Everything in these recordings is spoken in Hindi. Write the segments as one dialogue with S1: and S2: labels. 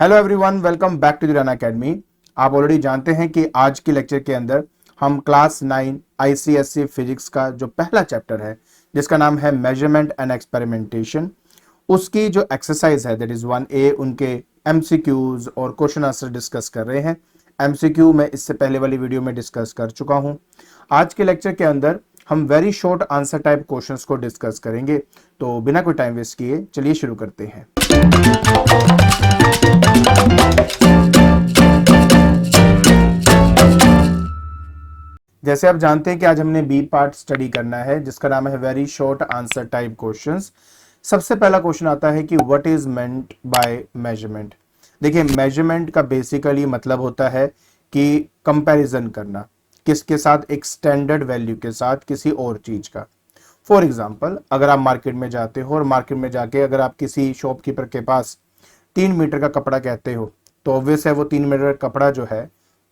S1: Hello everyone, welcome back to the Run Academy. आप ऑलरेडी जानते हैं कि आज के लेक्चर के अंदर हम क्लास 9 आईसीएसई फिजिक्स का जो पहला चैप्टर है जिसका नाम है मेजरमेंट एंड एक्सपेरिमेंटेशन, उसकी जो एक्सरसाइज है दैट इज 1A, उनके एमसीक्यूज और क्वेश्चन आंसर डिस्कस कर रहे हैं। एमसीक्यू मैं इससे पहले वाली वीडियो में डिस्कस कर चुका हूं। आज के लेक्चर के अंदर हम very short answer type questions को डिस्कस करेंगे। तो बिना कोई टाइम वेस्ट किए चलिए शुरू करते हैं। जैसे आप जानते हैं कि आज हमने बी पार्ट स्टडी करना है जिसका नाम है very short answer type questions. सबसे पहला क्वेश्चन आता है कि what is meant by measurement. देखिए, मेजरमेंट का बेसिकली मतलब होता है कि कंपैरिजन करना किसके साथ, एक स्टैंडर्ड वैल्यू के साथ किसी और चीज का। फॉर एग्जाम्पल, अगर आप मार्केट में जाते हो और मार्केट में जाके अगर आप किसी शॉपकीपर के पास 3 मीटर का कपड़ा कहते हो तो ऑब्वियस है वो 3 मीटर का कपड़ा जो है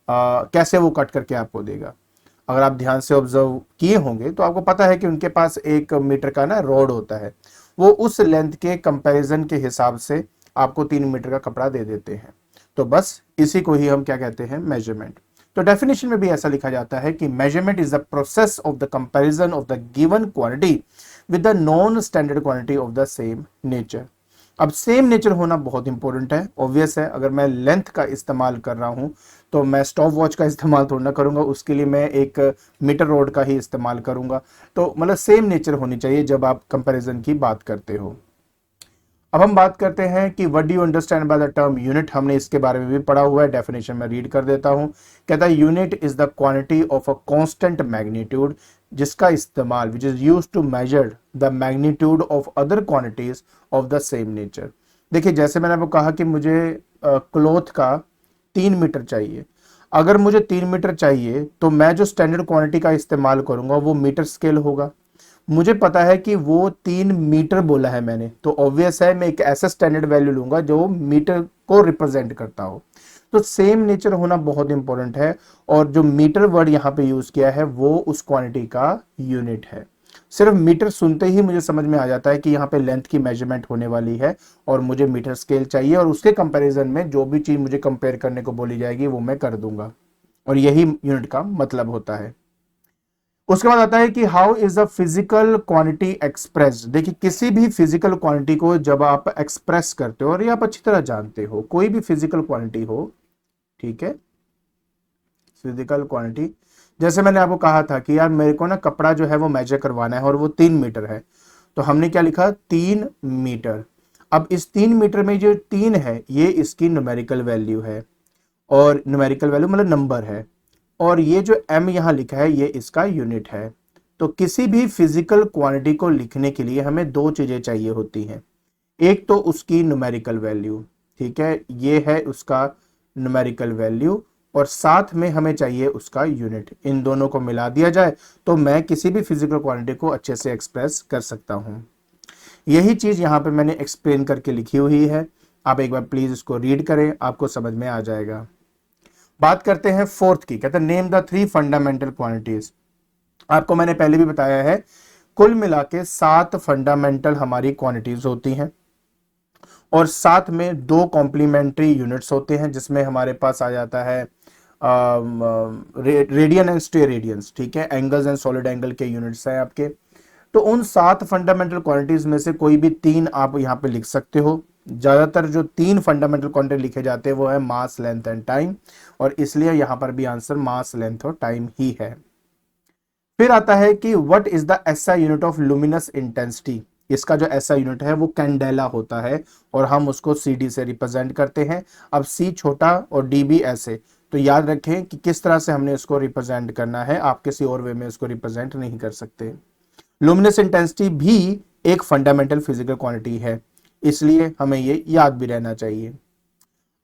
S1: कैसे वो कट करके आपको देगा। अगर आप ध्यान से ऑब्जर्व किए होंगे तो आपको पता है कि उनके पास 1 मीटर का ना रोड होता है, वो उस लेंथ के कंपैरिजन के हिसाब से आपको 3 मीटर का कपड़ा दे देते हैं। तो बस इसी को ही हम क्या कहते हैं, मेजरमेंट। तो डेफिनेशन में भी ऐसा लिखा जाता है कि measurement is the process of the comparison of the given quantity with the non standard quantity of the same nature. अब सेम नेचर होना बहुत इंपॉर्टेंट है। ऑब्वियस है, अगर मैं लेंथ का इस्तेमाल कर रहा हूं तो मैं स्टॉप वॉच का इस्तेमाल थोड़ा ना करूंगा, उसके लिए मैं एक मीटर रोड का ही इस्तेमाल करूंगा। तो मतलब सेम नेचर होनी चाहिए जब आप कंपैरिजन की बात करते हो। अब हम बात करते हैं कि what do you understand by the term unit. हमने इसके बारे में भी पढ़ा हुआ है, डेफिनेशन में रीड कर देता हूं। कहता है unit is the quantity of a constant magnitude जिसका इस्तेमाल which is used to measure the magnitude of other quantities of the same nature. देखिए, जैसे मैंने आपको कहा कि मुझे क्लॉथ का 3 मीटर चाहिए। अगर मुझे 3 मीटर चाहिए तो मैं जो स्टैंडर्ड क्वांटिटी का इस्तेमाल करूंगा वो मीटर स्केल होगा। मुझे पता है कि वो 3 मीटर बोला है मैंने, तो ऑब्वियस है मैं एक ऐसा स्टैंडर्ड वैल्यू लूंगा जो मीटर को रिप्रेजेंट करता हो। तो सेम नेचर होना बहुत इंपॉर्टेंट है, और जो मीटर वर्ड यहाँ पे यूज किया है वो उस क्वांटिटी का यूनिट है। सिर्फ मीटर सुनते ही मुझे समझ में आ जाता है कि यहाँ पे लेंथ की मेजरमेंट होने वाली है और मुझे मीटर स्केल चाहिए, और उसके कंपैरिजन में जो भी चीज मुझे कंपेयर करने को बोली जाएगी वो मैं कर दूंगा, और यही यूनिट का मतलब होता है। उसके बाद आता है कि how is a physical quantity express. देखिए, किसी भी फिजिकल क्वांटिटी को जब आप एक्सप्रेस करते हो, और ये आप अच्छी तरह जानते हो, कोई भी फिजिकल क्वांटिटी हो, ठीक है, फिजिकल क्वांटिटी, जैसे मैंने आपको कहा था कि यार मेरे को ना कपड़ा जो है वो मेजर करवाना है और वो 3 मीटर है, तो हमने क्या लिखा, 3 मीटर। अब इस 3 मीटर में जो 3 है ये इसकी न्यूमेरिकल वैल्यू है, और न्यूमेरिकल वैल्यू मतलब नंबर है, और ये जो m यहां लिखा है ये इसका यूनिट है। तो किसी भी फिजिकल क्वांटिटी को लिखने के लिए हमें 2 चीजें चाहिए होती हैं। एक तो उसकी न्यूमेरिकल वैल्यू, ठीक है, ये है उसका न्यूमेरिकल वैल्यू, और साथ में हमें चाहिए उसका यूनिट। इन दोनों को मिला दिया जाए तो मैं किसी भी फिजिकल क्वांटिटी को अच्छे से एक्सप्रेस कर सकता हूं। यही चीज यहां पे मैंने एक्सप्लेन करके लिखी हुई है, आप एक बार प्लीज इसको रीड करें, आपको समझ में आ जाएगा। बात करते हैं फोर्थ की। कहते हैं नेम द 3 फंडामेंटल क्वांटिटीज। आपको मैंने पहले भी बताया है, कुल मिला के 7 फंडामेंटल हमारी क्वांटिटीज होती हैं, और साथ में 2 कॉम्प्लीमेंट्री यूनिट्स होते हैं जिसमें हमारे पास आ जाता है रेडियन एंड स्टे रेडियंस, ठीक है, एंगल्स एंड सॉलिड एंगल के यूनिट्स हैं आपके। तो उन 7 फंडामेंटल क्वांटिटीज में से कोई भी 3 आप यहाँ पे लिख सकते हो। ज्यादातर जो 3 फंडामेंटल क्वांटिटी लिखे जाते हैं वो है मास, लेंथ एंड टाइम, और इसलिए यहां पर भी आंसर मास, लेंथ और टाइम ही है। फिर आता है कि what is the SI unit of luminous intensity. इसका जो एसआई यूनिट है वो कैंडेला होता है, और हम उसको सीडी से रिप्रेजेंट करते हैं। अब सी छोटा और डी भी ऐसे, तो याद रखें कि किस तरह से हमने इसको रिप्रेजेंट करना है, आप किसी और वे में इसको रिप्रेजेंट नहीं कर सकते। लुमिनस इंटेंसिटी भी एक फंडामेंटल फिजिकल क्वांटिटी है, इसलिए हमें ये याद भी रहना चाहिए।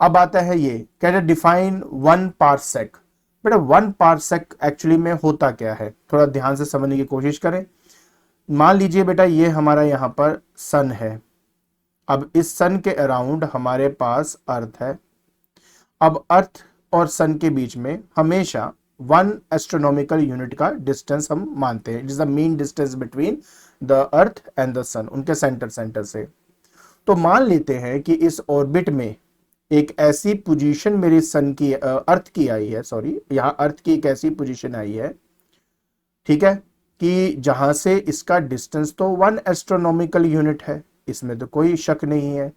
S1: अब आता है ये, कहते हैं डिफाइन 1 पारसेक। बेटा 1 पारसेक एक्चुअली में होता क्या है, थोड़ा ध्यान से समझने की कोशिश करें। मान लीजिए बेटा ये हमारा यहाँ पर सन है, अब इस सन के अराउंड हमारे पास अर्थ है। अब अर्थ और सन के बीच में हमेशा 1 एस्ट्रोनॉमिकल यूनिट का डिस्टेंस हम मानते हैं, it is the mean distance between the earth and the sun, उनके सेंटर से। तो मान लेते हैं कि इस ऑर्बिट में एक ऐसी पोजीशन मेरे सन की अर्थ की आई है, सॉरी यहां अर्थ की एक ऐसी पोजीशन आई है, ठीक है, कि जहां से इसका डिस्टेंस तो 1 एस्ट्रोनॉमिकल यूनिट है, इसमें तो कोई शक नहीं है।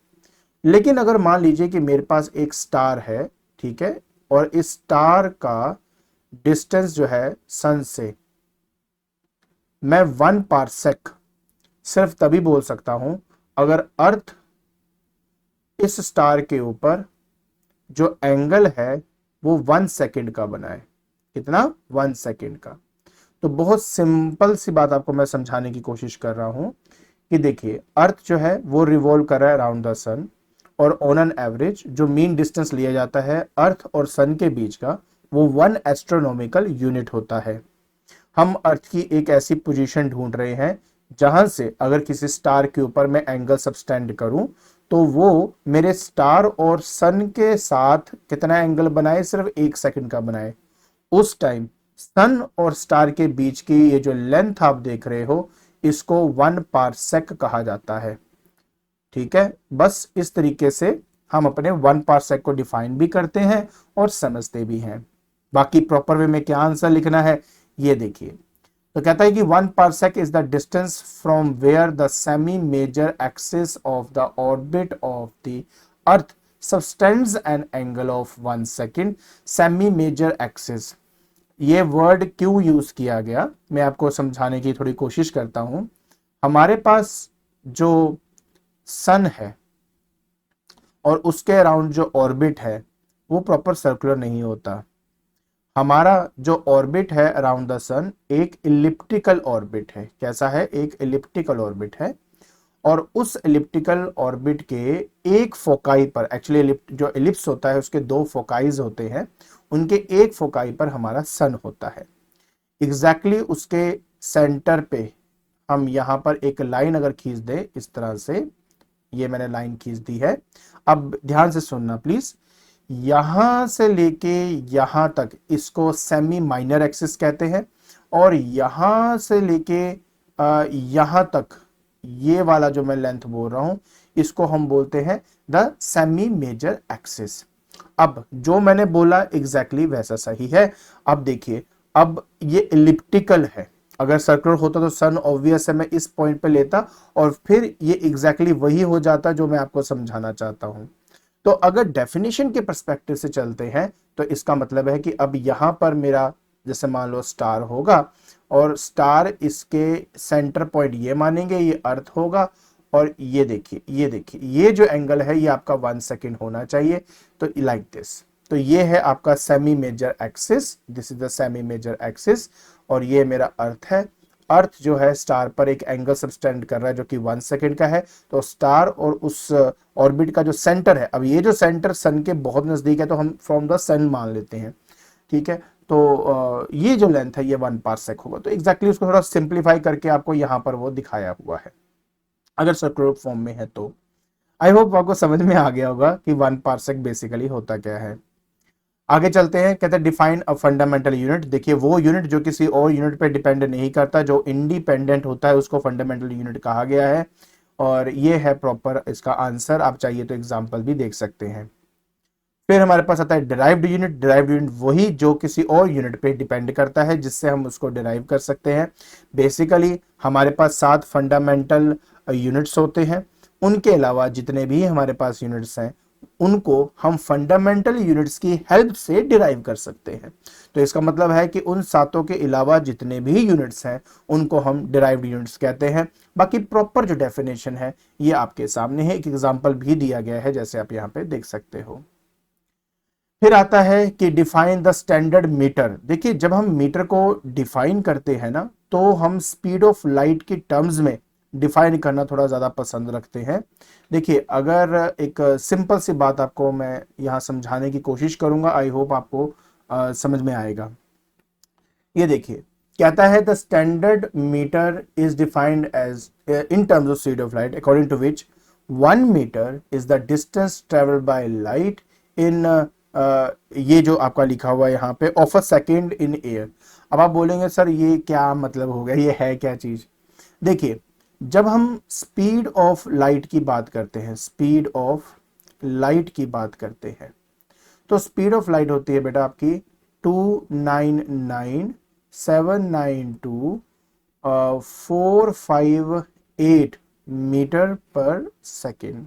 S1: लेकिन अगर मान लीजिए कि मेरे पास एक स्टार है, ठीक है, और इस स्टार का डिस्टेंस जो है सन से, मैं 1 पारसेक सिर्फ तभी बोल सकता हूं अगर अर्थ इस स्टार के ऊपर जो एंगल है वो 1 सेकेंड का बनाए। कितना? 1 सेकेंड का। तो बहुत सिंपल सी बात आपको मैं समझाने की कोशिश कर रहा हूं कि देखिए, अर्थ जो है वो रिवॉल्व कर रहा है अराउंड द सन, और ऑन एन एवरेज जो मीन डिस्टेंस लिया जाता है अर्थ और सन के बीच का, वो 1 एस्ट्रोनॉमिकल यूनिट होता है। हम अर्थ की एक ऐसी पोजीशन ढूंढ रहे हैं जहां से अगर किसी स्टार के ऊपर मैं एंगल सबटेंड करूं तो वो मेरे स्टार और सन के साथ कितना एंगल बनाए? सिर्फ 1 सेकंड का बनाए। उस टाइम सन और स्टार के बीच की ये जो लेंथ आप देख रहे हो, इसको 1 पारसेक कहा जाता है। ठीक है, बस इस तरीके से हम अपने 1 पारसेक को डिफाइन भी करते हैं और समझते भी हैं। बाकी प्रॉपर वे में क्या आंसर लिखना है ये देखिए। तो कहता है कि 1 parsec is the distance from where the semi major axis of the orbit of the earth subtends an angle of 1 second. Semi major axis, ये वर्ड क्यों यूज किया गया मैं आपको समझाने की थोड़ी कोशिश करता हूं। हमारे पास जो सन है और उसके अराउंड जो ऑर्बिट है वो प्रॉपर सर्कुलर नहीं होता। हमारा जो ऑर्बिट है अराउंड द सन एक इलिप्टिकल ऑर्बिट है। कैसा है? एक इलिप्टिकल ऑर्बिट है। और उस एलिप्टिकल ऑर्बिट के एक फोकाई पर, एक्चुअली जो एलिप्स होता है उसके 2 फोकाईज होते हैं, उनके एक फोकाई पर हमारा सन होता है। एग्जैक्टली उसके सेंटर पे हम यहां पर एक लाइन अगर खींच दें इस तरह से, ये मैंने लाइन खींच दी है। अब ध्यान से सुनना प्लीज। यहां से लेके यहां तक इसको सेमी माइनर एक्सिस कहते हैं, और यहां से लेके यहां तक ये वाला जो मैं लेंथ बोल रहा हूं इसको हम बोलते हैं द सेमी मेजर एक्सिस। अब जो मैंने बोला एग्जैक्टली वैसा सही है। अब देखिए, अब ये इलिप्टिकल है, अगर सर्कुलर होता तो सन ऑब्वियस है मैं इस पॉइंट पे लेता और फिर ये एग्जैक्टली वही हो जाता जो मैं आपको समझाना चाहता हूं। तो अगर डेफिनेशन के पर्सपेक्टिव से चलते हैं तो इसका मतलब है कि अब यहां पर मेरा जैसे मान लो स्टार होगा, और स्टार इसके सेंटर पॉइंट ये मानेंगे, ये अर्थ होगा, और ये देखिए ये जो एंगल है ये आपका 1 सेकेंड होना चाहिए। तो लाइक दिस, तो ये है आपका semi major axis, this is the semi major axis, और ये मेरा अर्थ है। अर्थ जो है स्टार पर एक एंगल सबटेंड कर रहा है जो कि 1 सेकेंड का है। तो स्टार और उस ऑर्बिट का जो सेंटर है, अब ये जो सेंटर सन के बहुत नजदीक है तो हम फ्रॉम द सन मान लेते हैं, ठीक है। तो ये जो लेंथ है ये 1 पारसेक होगा। तो एग्जैक्टली उसको थोड़ा सिंप्लीफाई करके आपको यहां पर वो दिखाया हुआ है अगर सर्कुलर फॉर्म में है तो। आई होप आपको समझ में आ गया होगा कि 1 पारसेक बेसिकली होता क्या है। आगे चलते हैं, कहते हैं डिफाइन अ फंडामेंटल यूनिट। देखिए, वो यूनिट जो किसी और यूनिट पे डिपेंड नहीं करता, जो इंडिपेंडेंट होता है, उसको फंडामेंटल यूनिट कहा गया है। और ये है प्रॉपर इसका आंसर। आप चाहिए तो एग्जांपल भी देख सकते हैं। फिर हमारे पास आता है डिराइव्ड यूनिट। डिराइव्ड यूनिट वही जो किसी और यूनिट पे डिपेंड करता है, जिससे हम उसको डिराइव कर सकते हैं। बेसिकली हमारे पास 7 फंडामेंटल यूनिट्स होते हैं। उनके अलावा जितने भी हमारे पास यूनिट्स हैं उनको हम फंडामेंटल यूनिट्स की हेल्प से डिराइव कर सकते हैं। तो इसका मतलब है कि उन 7 के अलावा जितने भी यूनिट्स हैं उनको हम डिराइव्ड यूनिट्स कहते हैं। बाकी प्रॉपर जो डेफिनेशन है ये आपके सामने है, एक एग्जांपल भी दिया गया है जैसे आप यहाँ पे देख सकते हो। फिर आता है कि डिफाइन द स्टैंडर्ड मीटर। देखिए, जब हम मीटर को डिफाइन करते हैं ना तो हम स्पीड ऑफ लाइट की टर्म्स में डिफाइन करना थोड़ा ज्यादा पसंद रखते हैं। देखिए, अगर एक सिंपल सी बात आपको मैं यहां समझाने की कोशिश करूंगा, आई होप आपको समझ में आएगा। ये देखिए, कहता है the standard metre is defined as in terms of speed of light according to which 1 metre is the distance travelled by light in ये जो आपका लिखा हुआ है यहाँ पे of a second in air. अब आप बोलेंगे सर ये क्या मतलब हो गया, ये है क्या चीज? देखिए, जब हम स्पीड ऑफ लाइट की बात करते हैं, स्पीड ऑफ लाइट की बात करते हैं तो स्पीड ऑफ लाइट होती है बेटा आपकी 299,792,458 मीटर पर सेकेंड।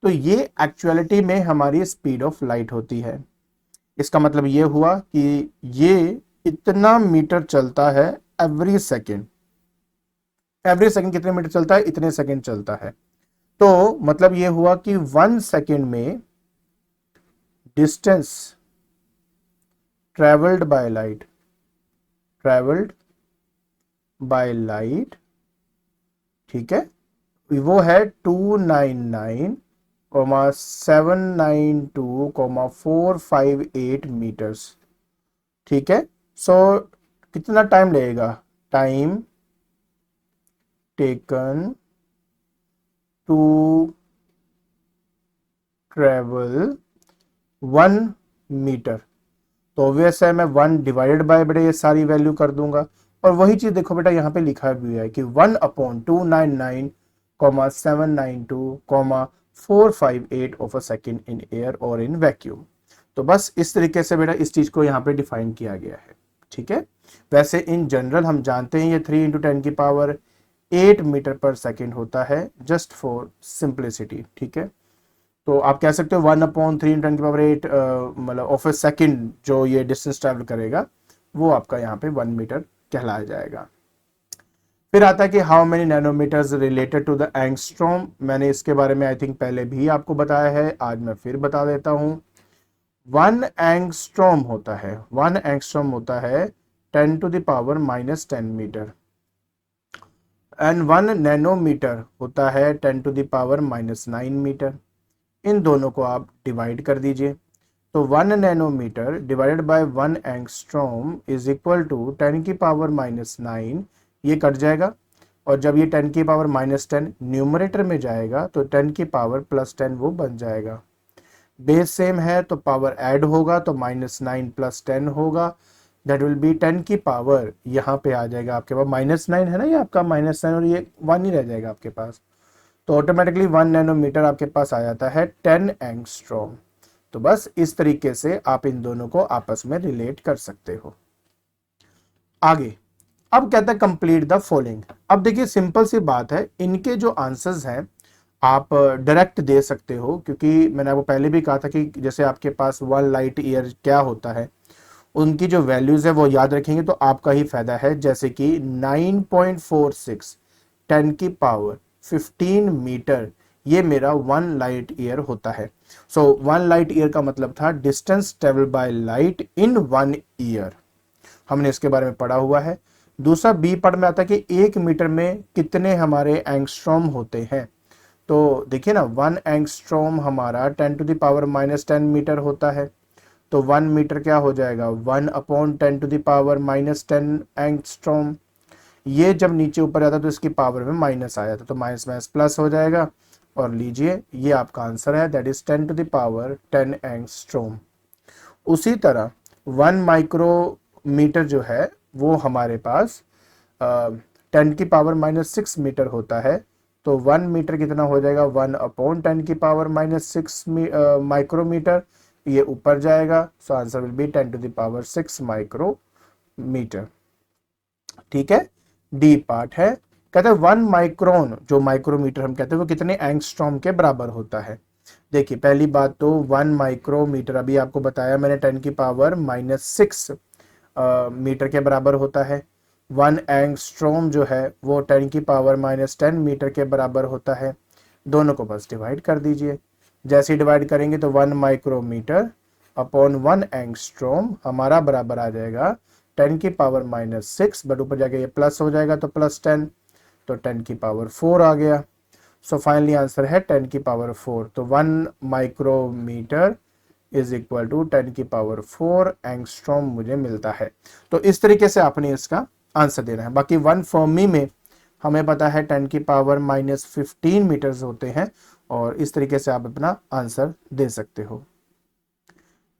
S1: तो ये एक्चुअलिटी में हमारी स्पीड ऑफ लाइट होती है। इसका मतलब ये हुआ कि ये इतना मीटर चलता है एवरी सेकेंड। एवरी सेकेंड कितने मीटर चलता है? इतने सेकेंड चलता है। तो मतलब ये हुआ कि 1 सेकेंड में डिस्टेंस ट्रेवल्ड बाय लाइट, ठीक है, वो है 299,792,458 मीटर्स। ठीक है, सो कितना टाइम लगेगा? Time taken to travel 1 metre. तो ऑब्वियस है मैं 1 डिवाइडेड बाय बेटा ये सारी वैल्यू कर दूंगा और वही चीज देखो बेटा यहाँ पे लिखा भी है कि 1/299,792,458 of a second in air और इन वैक्यूम। तो बस इस तरीके से बेटा इस चीज को यहाँ पे डिफाइन किया गया है। ठीक है, वैसे इन जनरल हम जानते हैं ये 3 × 10 की पावर 8 मीटर पर सेकेंड होता है, जस्ट फॉर सिंप्लिसिटी। ठीक है, तो आप कह सकते हो 1/3 × 10 की पावर 8 मतलब ऑफ ए सेकेंड जो ये डिस्टेंस ट्रैवल करेगा वो आपका यहाँ पे 1 मीटर कहलाया जाएगा। फिर आता है कि how many nanometres related to the angstrom. मैंने इसके बारे में आई थिंक पहले भी आपको बताया है, आज मैं फिर बता देता हूँ। 1 एंगस्ट्रॉम होता है 10⁻⁻10 मीटर एंड 1 नैनोमीटर होता है 10⁻⁻9 मीटर। इन दोनों को आप डिवाइड कर दीजिए तो 1 nanometre divided by 1 angstrom is equal to 10⁻⁻9। ये कट जाएगा और जब ये 10⁻⁻10 न्यूमरेटर में जाएगा तो 10⁻+10 वो बन जाएगा। बेस सेम है तो पावर ऐड होगा तो -9 + 10 होगा, दैट विल बी 10 की पावर यहाँ पे आ जाएगा आपके पास -9 है ना, ये आपका -9 और ये 1 ही रह जाएगा आपके पास। तो ऑटोमेटिकली 1 नैनोमीटर आपके पास आ जाता है 10 एंगस्ट्रॉम। तो बस इस तरीके से आप इन दोनों को आपस में रिलेट कर सकते हो। आगे अब कहता है कंप्लीट द फॉलोइंग। अब देखिए सिंपल सी बात है, इनके जो आंसर्स हैं आप डायरेक्ट दे सकते हो, क्योंकि मैंने आपको पहले भी कहा था कि जैसे आपके पास 1 लाइट ईयर क्या होता है, उनकी जो वैल्यूज है वो याद रखेंगे तो आपका ही फायदा है। जैसे कि 9.46 10⁻15 मीटर ये मेरा 1 लाइट ईयर होता है। सो 1 लाइट ईयर का मतलब था distance travel by light in 1 year. हमने इसके बारे में पढ़ा हुआ है। दूसरा बी पार्ट में आता है कि 1 मीटर में कितने हमारे एंगस्ट्रॉम होते हैं। तो देखिए ना 1 एंगस्ट्रॉम हमारा 10⁻⁻10 मीटर होता है। तो 1 मीटर क्या हो जाएगा? 1/10⁻⁻10 एंगस्ट्रॉम। ये जब नीचे ऊपर जाता तो इसकी पावर में माइनस आ जाता, तो माइनस माइनस प्लस हो जाएगा और लीजिए ये आपका आंसर है, दैट इज 10⁻10 एंगस्ट्रॉम। उसी तरह 1 माइक्रोमीटर जो है वो हमारे पास 10⁻�6 मीटर होता है। तो 1 मीटर कितना हो जाएगा? 1/10⁻6 माइक्रोमीटर। ये ऊपर जाएगा, so answer will be 10⁻6 micrometre. ठीक है, डी पार्ट है, कहते हैं 1 माइक्रोन, जो माइक्रोमीटर हम कहते हैं वो कितने एंगस्ट्रॉम के बराबर होता है। देखिए पहली बात तो 1 माइक्रोमीटर अभी आपको बताया मैंने 10⁻6 मीटर के बराबर होता है। 1 एंगस्ट्रॉम जो है वो 10⁻10 मीटर के बराबर होता है। दोनों को बस डिवाइड कर दीजिए। जैसे ही डिवाइड करेंगे तो 1 माइक्रोमीटर अपॉन 1 एंगस्ट्रॉम हमारा बराबर आ जाएगा 10⁻6, बट ऊपर जाके ये प्लस हो जाएगा तो +10, तो 10⁻4 आ गया। सो फाइनली आंसर है 10⁻4। तो 1 micrometre is equal to 10⁻4 angstrom मुझे मिलता है। तो इस तरीके से आपने इसका आंसर देना है। बाकी 1 फर्मी में हमें पता है 10⁻−15 मीटर्स होते हैं और इस तरीके से आप अपना आंसर दे सकते हो।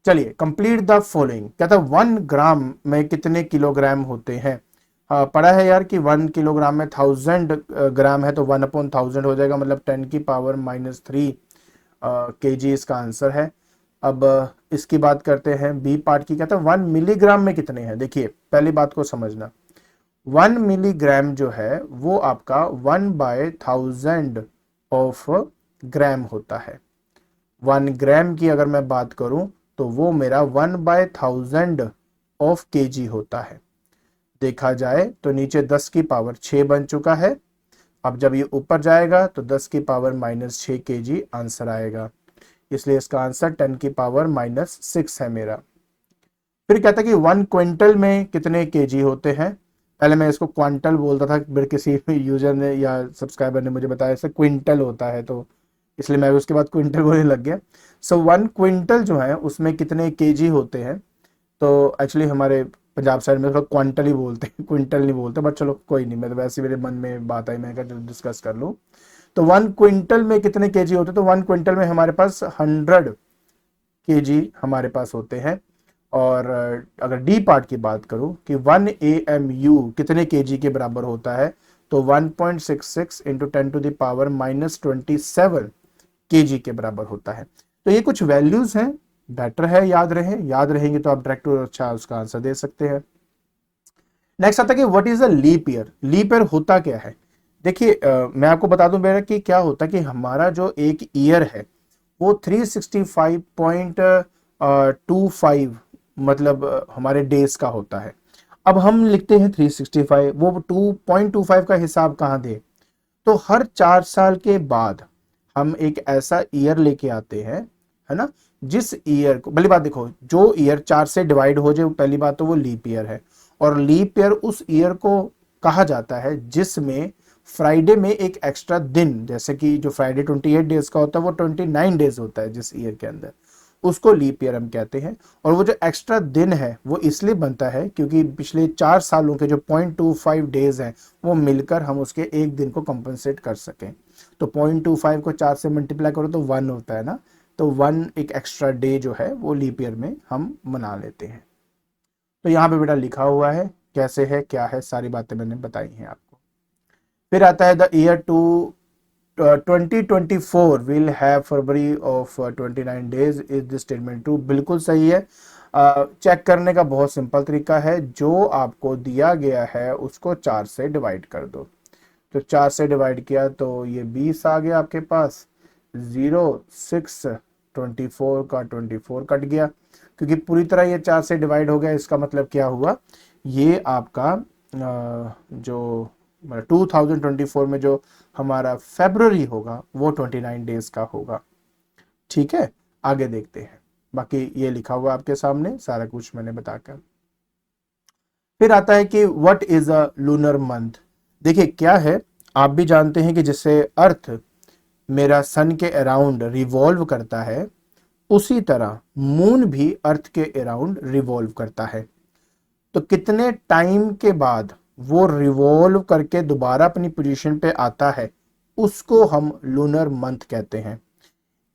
S1: चलिए कंप्लीट द फॉलोइंग। कहता है 1 ग्राम में कितने किलोग्राम होते हैं। पढ़ा है यार कि 1 किलोग्राम में 1000 ग्राम है तो 1/1000 हो जाएगा, मतलब 10⁻³ केजी इसका आंसर है। अब इसकी बात करते हैं बी पार्ट की, कहते हैं 1 मिलीग्राम में कितने हैं। देखिए पहली बात को समझना, 1 मिलीग्राम जो है वो आपका 1/1000 ऑफ ग्राम होता है। 1 ग्राम की अगर मैं बात करूं तो वो मेरा 1/1000 ऑफ केजी होता है। देखा जाए तो नीचे 10 की पावर 6 बन चुका है। अब जब ये ऊपर जाएगा तो 10 की पावर -6 केजी आंसर आएगा, इसलिए इसका आंसर 10 की पावर -6 है मेरा। फिर कहता है कि 1 क्विंटल में कितने केजी होते हैं। पहले मैं इसको क्वांटल बोलता था, फिर किसी यूजर ने या सब्सक्राइबर ने मुझे बताया इससे क्विंटल होता है, तो इसलिए मैं उसके बाद क्विंटल बोलने लग गया। सो 1 क्विंटल जो है उसमें कितने केजी होते हैं। तो एक्चुअली हमारे पंजाब साइड में थोड़ा क्वांटल ही बोलते हैं, क्विंटल नहीं बोलते, बट चलो कोई नहीं, मैं तो वैसे मेरे मन में बात आई, मैं कहा डिस्कस कर लूँ। तो 1 क्विंटल में कितने केजी होते हैं, तो 1 क्विंटल में हमारे पास 100 केजी हमारे पास होते हैं। और अगर डी पार्ट की बात करूं कि 1 AMU कितने केजी के बराबर होता है, तो 1.66 into 10 to the power -27 KG के बराबर होता है। तो ये कुछ वैल्यूज हैं, बेटर है याद रहे, याद रहेंगे तो आप डायरेक्ट अच्छा उसका आंसर दे सकते हैं। नेक्स्ट आता है कि what is a leap year. Leap year होता क्या है। देखिए मैं आपको बता दूं मेरा कि क्या होता है कि हमारा जो एक ईयर है वो 365.25 मतलब हमारे डेज का होता है। अब हम लिखते हैं 365, वो 2.25 का हिसाब कहाँ दे, तो हर 4 साल के बाद हम एक ऐसा ईयर लेके आते हैं, है ना, जिस ईयर को, पहली बात देखो, जो ईयर 4 से डिवाइड हो जाए पहली बात तो वो लीप ईयर है। और लीप ईयर उस ईयर को कहा जाता है जिसमें फ्राइडे में एक एक्स्ट्रा दिन, जैसे कि जो फ्राइडे 28 डेज का होता है वो 29 डेज होता है जिस ईयर के अंदर, उसको लीप ईयर हम कहते हैं। और वो जो एक्स्ट्रा दिन है वो इसलिए बनता है क्योंकि पिछले 4 सालों के जो 0.25 डेज हैं वो मिलकर हम उसके एक दिन को कंपनसेट कर सकें। तो 0.25 को 4 से मल्टीप्लाई करो तो 1 होता है ना, तो 1 एक एक्स्ट्रा डे जो है वो लीप ईयर में हम मना लेते हैं। तो यहाँ पे बेटा लिखा हुआ है कैसे है क्या है, सारी बातें मैंने बताई हैं आपको। फिर आता है the year 2024 will have February of 29 days, is this statement true. बिल्कुल सही है। चेक करने का बहुत सिंपल तरीका है, जो आपको दिया गया है उसको 4 से डिवाइड कर दो। तो 4 से डिवाइड किया तो ये 20 आ गया आपके पास, 0 6 24 का 24 कट गया, क्योंकि पूरी तरह ये 4 से डिवाइड हो गया। इसका मतलब क्या हुआ, ये आपका जो 2024 में जो हमारा फरवरी होगा वो 29 डेज का होगा। ठीक है, आगे देखते हैं, बाकी ये लिखा हुआ आपके सामने सारा कुछ मैंने बताकर। फिर आता है कि what is a lunar month. देखिए क्या है, आप भी जानते हैं कि जिससे अर्थ मेरा सन के अराउंड रिवॉल्व करता है, उसी तरह मून भी अर्थ के अराउंड रिवॉल्व करता है। तो कितने टाइम के बाद वो रिवॉल्व करके दोबारा अपनी पोजीशन पे आता है उसको हम लूनर मंथ कहते हैं।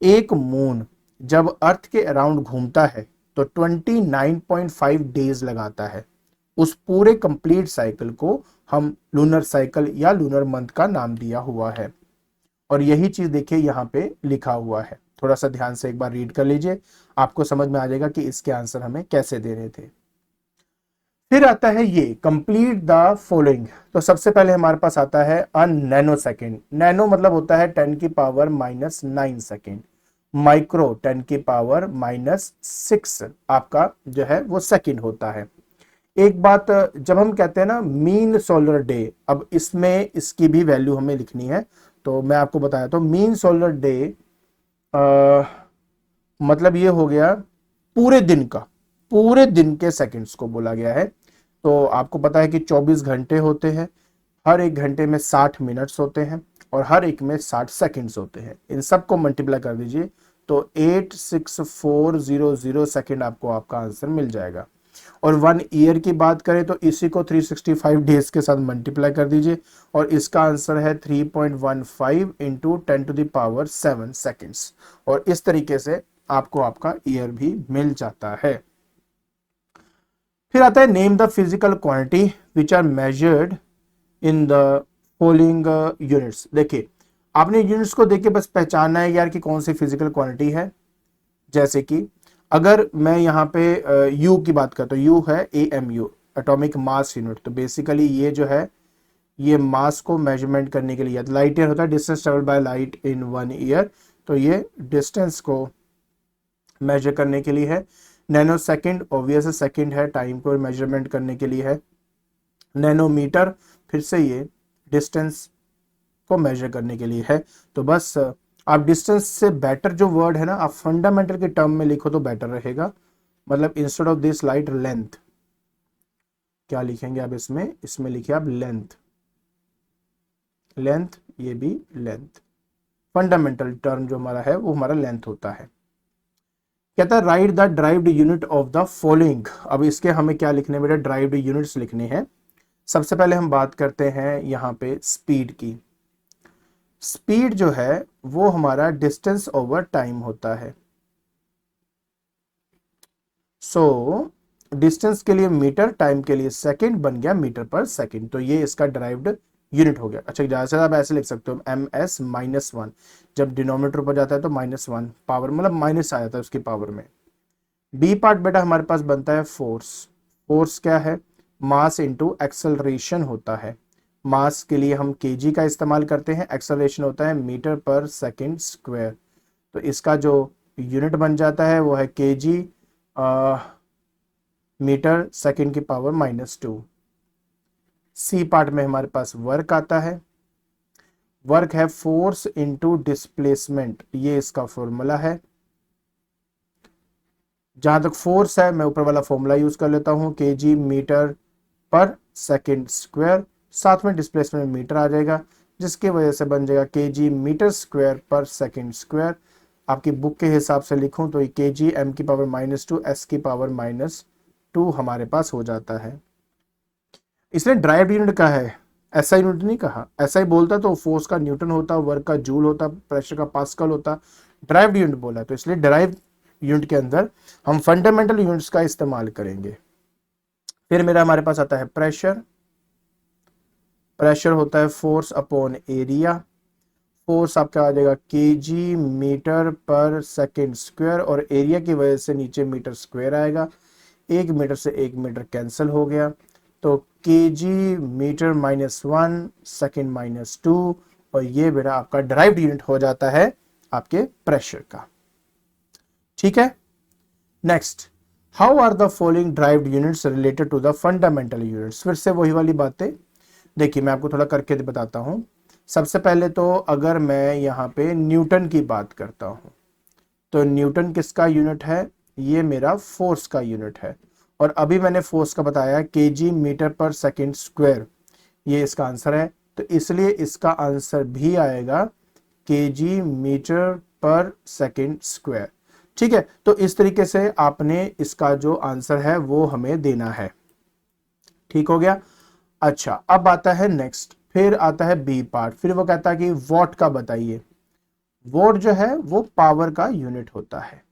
S1: एक मून जब अर्थ के अराउंड घूमता है तो 29.5 डेज लगाता है। उस पूरे कंप्लीट साइकिल को हम लूनर साइकिल या लूनर मंथ का नाम दिया हुआ है। और यही चीज देखिए यहाँ पे लिखा हुआ है, थोड़ा सा ध्यान से एक बार रीड कर लीजिए, आपको समझ में आ जाएगा कि इसके आंसर हमें कैसे देने थे। फिर आता है ये कंप्लीट द फॉलोइंग। तो सबसे पहले हमारे पास आता है अ नैनो सेकेंड। नैनो मतलब होता है 10 की पावर -9 सेकेंड। माइक्रो 10 की पावर -6 आपका जो है वो सेकेंड होता है। एक बात, जब हम कहते हैं ना मीन सोलर डे, अब इसमें इसकी भी वैल्यू हमें लिखनी है, तो मैं आपको बताया तो मीन सोलर डे मतलब ये हो गया पूरे दिन का, पूरे दिन के सेकंड्स को बोला गया है। तो आपको पता है कि 24 घंटे होते हैं, हर एक घंटे में 60 मिनट्स होते हैं और हर एक में 60 सेकंड्स होते हैं। इन सबको मल्टीप्लाई कर दीजिए तो 86400 सेकंड आपको आपका आंसर मिल जाएगा। और 1 ईयर की बात करें तो इसी को 365 डेज के साथ मल्टीप्लाई कर दीजिए और इसका आंसर है 3.15 into 10 to the power 7 seconds. और इस तरीके से आपको आपका ईयर भी मिल जाता है। फिर आता है name the physical quantity which are measured in the following units. देखिए आपने यूनिट्स को देख के बस पहचानना है यार कि कौन सी फिजिकल क्वांटिटी है। जैसे कि अगर मैं यहाँ पे यू की बात करता हूँ, यू है AMU, एटॉमिक मास यूनिट। तो बेसिकली ये जो है ये मास को मेजरमेंट करने के लिए, लाइट ईयर होता है distance travel by light in 1 year, तो ये डिस्टेंस को मेजर करने के लिए है। नैनो सेकेंड ऑब्वियस सेकेंड है, टाइम को मेजरमेंट करने के लिए है। नैनोमीटर फिर से ये डिस्टेंस को मेजर करने के लिए है। तो बस आप डिस्टेंस से बेटर जो वर्ड है ना, आप फंडामेंटल के टर्म में लिखो तो बेटर रहेगा। मतलब instead of this light length, क्या लिखेंगे आप इसमें, इसमें लिखिए आप लेंथ, लेंथ, ये भी लेंथ। फंडामेंटल टर्म जो हमारा है वो हमारा लेंथ होता है। कहता है right the derived unit of the following. अब इसके हमें क्या लिखने बेटा, ड्राइव्ड यूनिट्स लिखने हैं। सबसे पहले हम बात करते हैं यहाँ पे स्पीड की। स्पीड जो है वो हमारा डिस्टेंस ओवर टाइम होता है। सो डिस्टेंस के लिए मीटर, टाइम के लिए सेकंड, बन गया मीटर पर सेकंड। तो ये इसका ड्राइव्ड यूनिट हो गया। अच्छा ज्यादा से आप ऐसे लिख सकते हो MS-1, जब डिनोमिनेटर पर जाता है तो -1 पावर, मतलब माइनस आ जाता है उसकी पावर में। बी पार्ट बेटा हमारे पास बनता है फोर्स। फोर्स क्या है, मास इंटू एक्सेलरेशन होता है। मास के लिए हम केजी का इस्तेमाल करते हैं, एक्सेलरेशन होता है मीटर पर सेकंड स्क्वायर। तो इसका जो यूनिट बन जाता है वो है केजी मीटर सेकंड की पावर -2। सी पार्ट में हमारे पास वर्क आता है। वर्क है फोर्स इंटू डिस्प्लेसमेंट, ये इसका फॉर्मूला है। जहां तक फोर्स है मैं ऊपर वाला फॉर्मूला यूज कर लेता हूं, केजी मीटर पर सेकंड स्क्वायर, साथ में डिस्प्लेसमेंट मीटर आ जाएगा, जिसकी वजह से बन जाएगा KG metre square per second square. आपकी बुक के हिसाब से लिखूं तो ये केजी m की पावर -2 s की पावर -2 हमारे पास हो जाता है। इसने ड्राइव यूनिट कहा है, SI यूनिट नहीं कहा। SI बोलता तो फोर्स का न्यूटन होता, वर्क का जूल होता, प्रेशर का पास्कल होता। ड्राइव यूनिट बोला तो इसलिए ड्राइव यूनिट के अंदर हम फंडामेंटल यूनिट्स का इस्तेमाल करेंगे। फिर मेरा हमारे पास आता है प्रेशर। प्रेशर होता है फोर्स अपॉन एरिया। फोर्स आपका आ जाएगा केजी मीटर पर सेकंड स्क्वायर, और एरिया की वजह से नीचे मीटर स्क्वायर आएगा। 1 मीटर से 1 मीटर कैंसिल हो गया, तो केजी मीटर -1 सेकंड -2, और ये बेटा आपका ड्राइव्ड यूनिट हो जाता है आपके प्रेशर का। ठीक है। Next, how are the following derived units related to the fundamental units. फिर से वही वाली बातें, देखिए मैं आपको थोड़ा करके बताता हूं। सबसे पहले तो अगर मैं यहाँ पे न्यूटन की बात करता हूं, तो न्यूटन किसका यूनिट है, ये मेरा फोर्स का यूनिट है। और अभी मैंने फोर्स का बताया केजी मीटर पर सेकंड स्क्वायर, ये इसका आंसर है। तो इसलिए इसका आंसर भी आएगा केजी मीटर पर सेकंड स्क्वायर। ठीक है, तो इस तरीके से आपने इसका जो आंसर है वो हमें देना है। ठीक हो गया। अच्छा अब आता है नेक्स्ट, फिर आता है बी पार्ट। फिर वो कहता है कि वॉट का बताइए। वॉट जो है वो पावर का यूनिट होता है।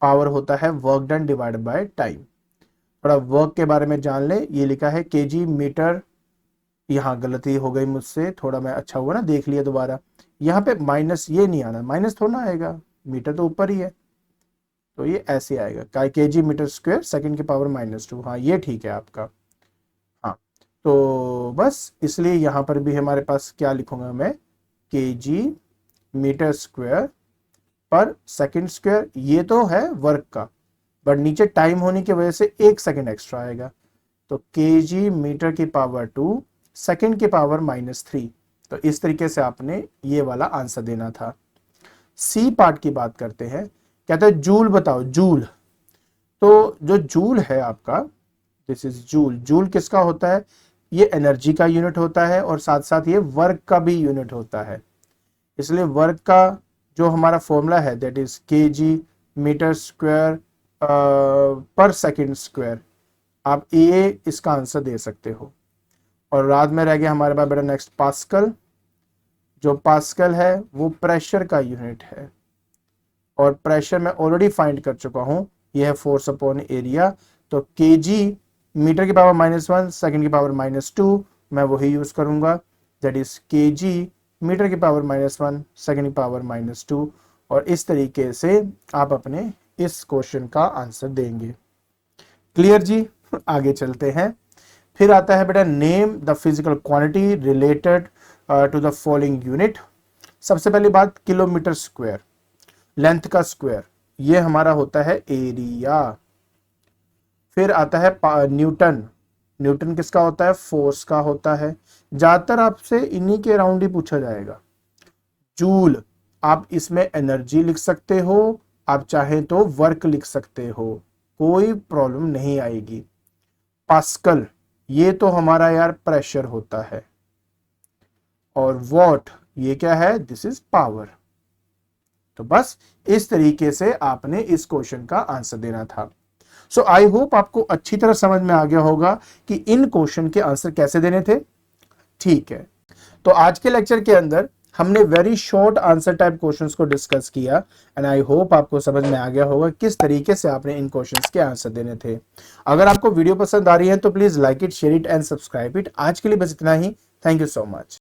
S1: पावर होता है work done divide by time. थोड़ा वर्क के बारे में जान ले, ये लिखा है केजी मीटर, यहाँ गलती हो गई मुझसे, थोड़ा मैं अच्छा हुआ ना देख लिया दोबारा। यहाँ पे माइनस ये नहीं आना, माइनस थोड़ा आएगा, मीटर तो ऊपर ही है, तो ये ऐसे आएगा केजी मीटर स्क्वायर सेकंड की पावर -2। हाँ ये ठीक है आपका। हाँ तो बस इसलिए यहाँ पर भी हमारे पास क्या लिखूंगा मैं, KG metre square per second square. ये तो है वर्क का, बट नीचे टाइम होने की वजह से 1 सेकंड एक्स्ट्रा आएगा, तो केजी मीटर की पावर 2 सेकंड की पावर -3। तो इस तरीके से आपने ये वाला आंसर देना था। सी पार्ट की बात करते हैं। कहते हैं जूल बताओ, जूल। तो जो जूल है आपका, दिस इज जूल। जूल किसका होता है, ये एनर्जी का यूनिट होता है, और साथ साथ ये वर्क का भी यूनिट होता है। इसलिए वर्क का जो हमारा फॉर्मूला है that is kg metre square per second square. आप ये इसका आंसर दे सकते हो। और बाद में रह गया हमारे पास बेटा नेक्स्ट पास्कल। जो पास्कल है वो प्रेशर का यूनिट है, और प्रेशर मैं ऑलरेडी फाइंड कर चुका हूं, यह है फोर्स अपॉन एरिया। तो केजी मीटर की पावर -1 सेकंड की पावर -2, मैं वही यूज करूंगा, दैट इज केजी मीटर की पावर -1, सेकंड की पावर -2, और इस तरीके से आप अपने इस क्वेश्चन का आंसर देंगे। क्लियर जी? आगे चलते हैं। फिर आता है बेटा name the physical quantity related to the following unit. सबसे पहली बात किलोमीटर स्क्वायर, लेंथ का स्क्वायर, ये हमारा होता है एरिया। फिर आता है न्यूटन, न्यूटन किसका होता है? फोर्स का होता है। ज्यादातर आपसे इन्हीं के अराउंड ही पूछा जाएगा। जूल, आप इसमें एनर्जी लिख सकते हो, आप चाहें तो वर्क लिख सकते हो, कोई प्रॉब्लम नहीं आएगी। पास्कल, ये तो हमारा यार प्रेशर होता है। और वॉट, ये क्या है? This is power. तो बस इस तरीके से आपने इस क्वेश्चन का आंसर देना था। सो आई होप आपको अच्छी तरह समझ में आ गया होगा कि इन क्वेश्चन के आंसर कैसे देने थे। ठीक है, तो आज के लेक्चर के अंदर हमने very short answer type questions को डिस्कस किया एंड आई होप आपको समझ में आ गया होगा किस तरीके से आपने इन क्वेश्चंस के आंसर देने थे। अगर आपको वीडियो पसंद आ रही है तो please like it, share it and subscribe it. आज के लिए बस इतना ही। Thank you so much.